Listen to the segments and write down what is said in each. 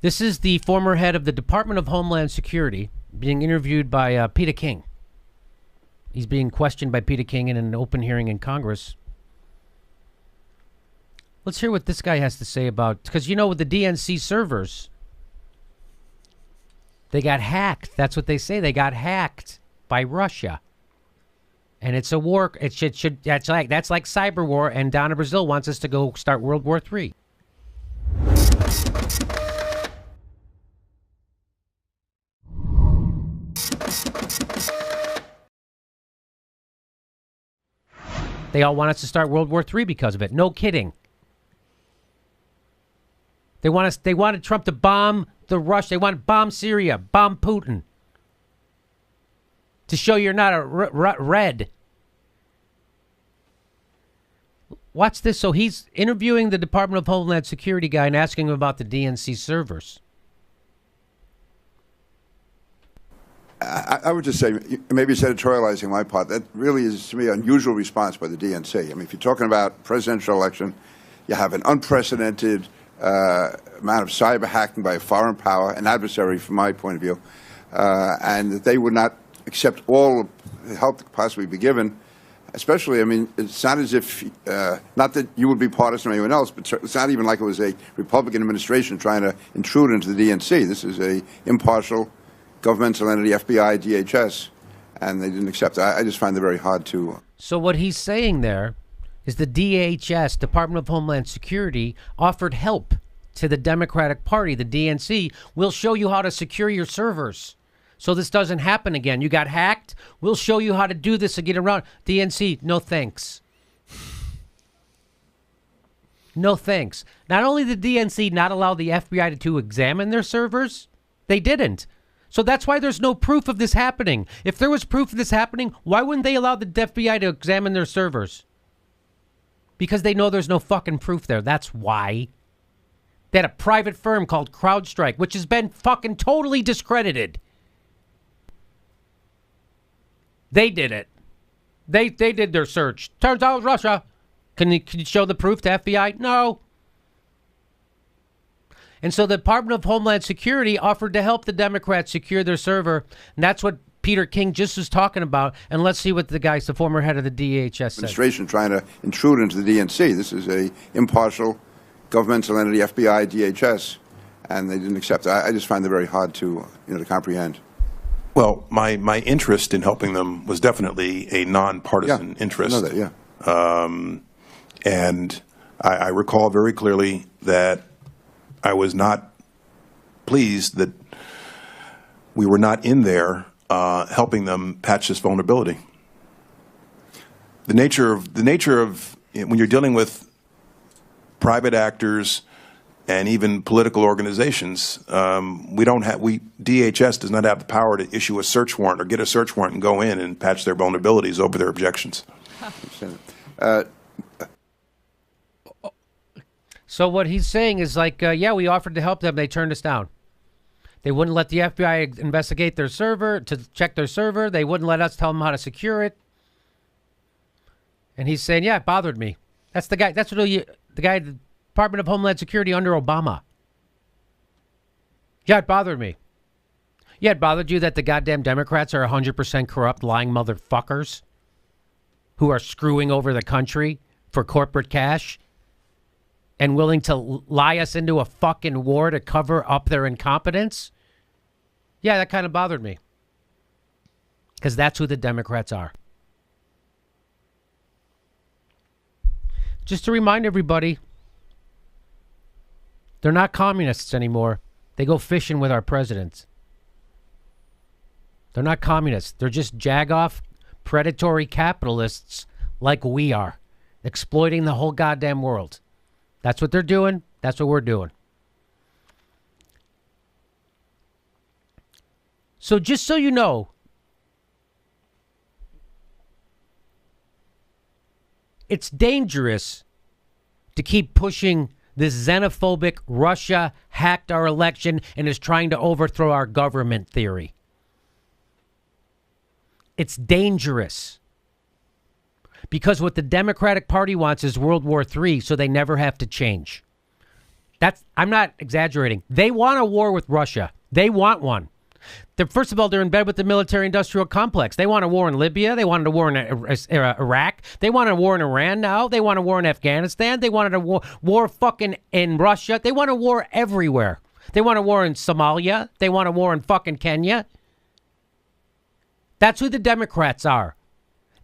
This is the former head of the Department of Homeland Security being interviewed by Peter King. He's being questioned by Peter King in an open hearing in Congress. Let's hear what this guy has to say about, because you know, with the DNC servers, they got hacked. That's what they say. They got hacked by Russia. And it's a war. It should that's like cyber war. And Donna Brazil wants us to go start World War III. They all want us to start World War III because of it. No kidding. They wanted Trump to bomb the Rush. They want to bomb Syria, bomb Putin. To show you're not a red. Watch this. So he's interviewing the Department of Homeland Security guy and asking him about the DNC servers. I would just say, maybe it's editorializing my part, that really is, to me, an unusual response by the DNC. I mean, if you're talking about presidential election, you have an unprecedented amount of cyber hacking by a foreign power, an adversary from my point of view, and that they would not accept all the help that could possibly be given. Especially, I mean, it's not as if, not that you would be partisan or anyone else, but it's not even like it was a Republican administration trying to intrude into the DNC. This is a impartial governmental entity, FBI, DHS, and they didn't accept it. I just find it very hard to... So what he's saying there is the DHS, Department of Homeland Security, offered help to the Democratic Party, the DNC. We'll show you how to secure your servers so this doesn't happen again. You got hacked? We'll show you how to do this to get around. DNC, no thanks. No thanks. Not only did DNC not allow the FBI to examine their servers, they didn't. So that's why there's no proof of this happening. If there was proof of this happening, why wouldn't they allow the FBI to examine their servers? Because they know there's no fucking proof there. That's why. They had a private firm called CrowdStrike, which has been fucking totally discredited. They did it. They did their search. Turns out Russia. Can you show the proof to FBI? No. And so the Department of Homeland Security offered to help the Democrats secure their server. And that's what Peter King just was talking about. And let's see what the guy, the former head of the DHS said. Administration trying to intrude into the DNC. This is a impartial governmental entity, FBI, DHS, and they didn't accept it. I just find it very hard to, to comprehend. Well, my interest in helping them was definitely a nonpartisan interest. I know that, yeah. And I recall very clearly that I was not pleased that we were not in there helping them patch this vulnerability. The nature of when you're dealing with private actors and even political organizations, DHS does not have the power to issue a search warrant or get a search warrant and go in and patch their vulnerabilities over their objections. So what he's saying is like, yeah, we offered to help them. They turned us down. They wouldn't let the FBI investigate their server, to check their server. They wouldn't let us tell them how to secure it. And he's saying, yeah, it bothered me. That's the guy. That's what the guy, the Department of Homeland Security under Obama. Yeah, it bothered me. Yeah, it bothered you that the goddamn Democrats are 100% corrupt, lying motherfuckers who are screwing over the country for corporate cash and willing to lie us into a fucking war to cover up their incompetence? Yeah, that kind of bothered me. Because that's who the Democrats are. Just to remind everybody, they're not communists anymore. They go fishing with our presidents. They're not communists. They're just jagoff, predatory capitalists like we are, exploiting the whole goddamn world. That's what they're doing. That's what we're doing. So just so you know, it's dangerous to keep pushing this xenophobic Russia hacked our election and is trying to overthrow our government theory. It's dangerous. Because what the Democratic Party wants is World War III, so they never have to change. I'm not exaggerating. They want a war with Russia. They want one. First of all, they're in bed with the military-industrial complex. They want a war in Libya. They wanted a war in Iraq. They want a war in Iran now. They want a war in Afghanistan. They wanted a war fucking in Russia. They want a war everywhere. They want a war in Somalia. They want a war in fucking Kenya. That's who the Democrats are.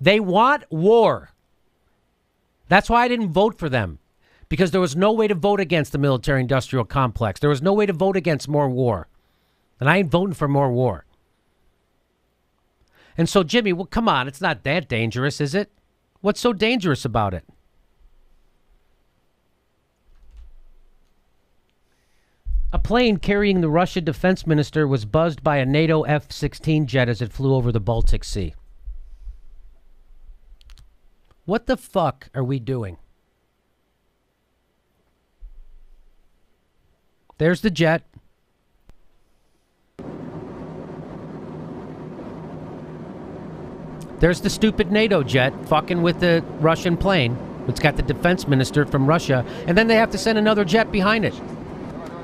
They want war. That's why I didn't vote for them. Because there was no way to vote against the military-industrial complex. There was no way to vote against more war. And I ain't voting for more war. And so, Jimmy, well, come on. It's not that dangerous, is it? What's so dangerous about it? A plane carrying the Russian defense minister was buzzed by a NATO F-16 jet as it flew over the Baltic Sea. What the fuck are we doing? There's the jet. There's the stupid NATO jet fucking with the Russian plane. It's got the defense minister from Russia, and then they have to send another jet behind it.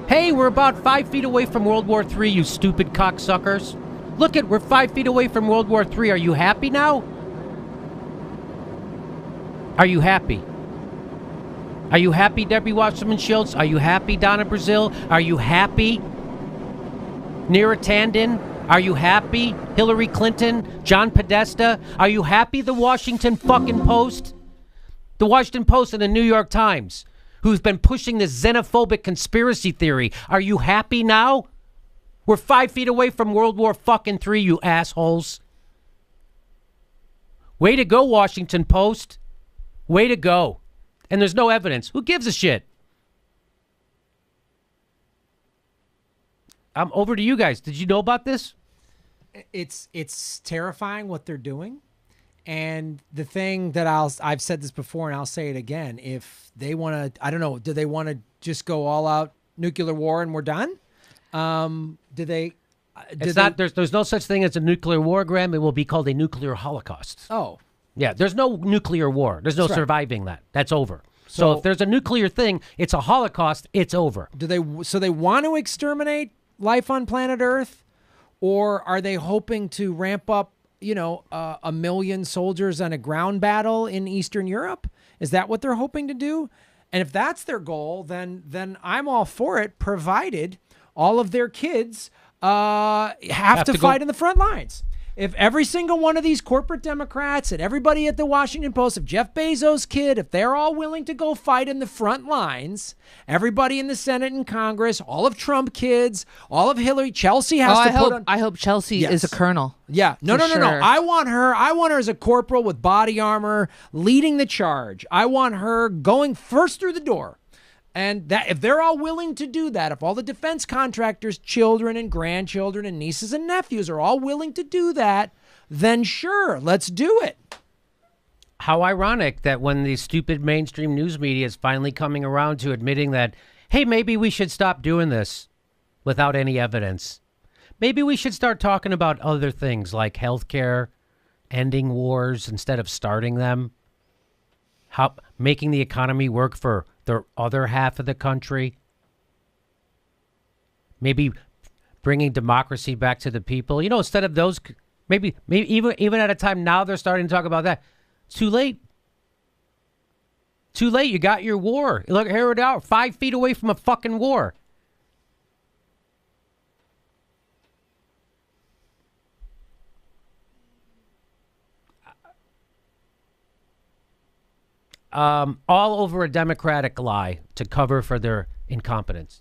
Hey, we're about 5 feet away from World War III, you stupid cocksuckers. Look we're 5 feet away from World War III. Are you happy now? Are you happy? Are you happy, Debbie Wasserman Schultz? Are you happy, Donna Brazil? Are you happy, Neera Tanden? Are you happy, Hillary Clinton, John Podesta? Are you happy, the Washington fucking Post? The Washington Post and the New York Times, who's been pushing this xenophobic conspiracy theory. Are you happy now? We're 5 feet away from World War fucking III, you assholes. Way to go, Washington Post. Way to go. And there's no evidence. Who gives a shit? I'm over to you guys. Did you know about this? It's terrifying what they're doing. And the thing that I've said this before and I'll say it again. If they want to, I don't know, do they want to just go all out nuclear war and we're done? There's no such thing as a nuclear war, Graham. It will be called a nuclear holocaust. Oh. Yeah, there's no nuclear war. There's no surviving that. That's over. So if there's a nuclear thing, it's a holocaust, it's over. So they want to exterminate life on planet Earth? Or are they hoping to ramp up, 1 million soldiers on a ground battle in Eastern Europe? Is that what they're hoping to do? And if that's their goal, then I'm all for it, provided all of their kids have to fight in the front lines. If every single one of these corporate Democrats and everybody at the Washington Post, if Jeff Bezos' kid, if they're all willing to go fight in the front lines, everybody in the Senate and Congress, all of Trump kids, all of Hillary, Chelsea has to put on... I hope Chelsea is a colonel. Yeah. No. I want her as a corporal with body armor, leading the charge. I want her going first through the door. And that if they're all willing to do that, if all the defense contractors' children and grandchildren and nieces and nephews are all willing to do that, then sure, let's do it. How ironic that when the stupid mainstream news media is finally coming around to admitting that, hey, maybe we should stop doing this without any evidence. Maybe we should start talking about other things like healthcare, ending wars instead of starting them, how making the economy work for the other half of the country, maybe bringing democracy back to the people. Instead of those, maybe even at a time now they're starting to talk about that. It's too late. Too late. You got your war. Look, here we are, 5 feet away from a fucking war. All over a Democratic lie to cover for their incompetence.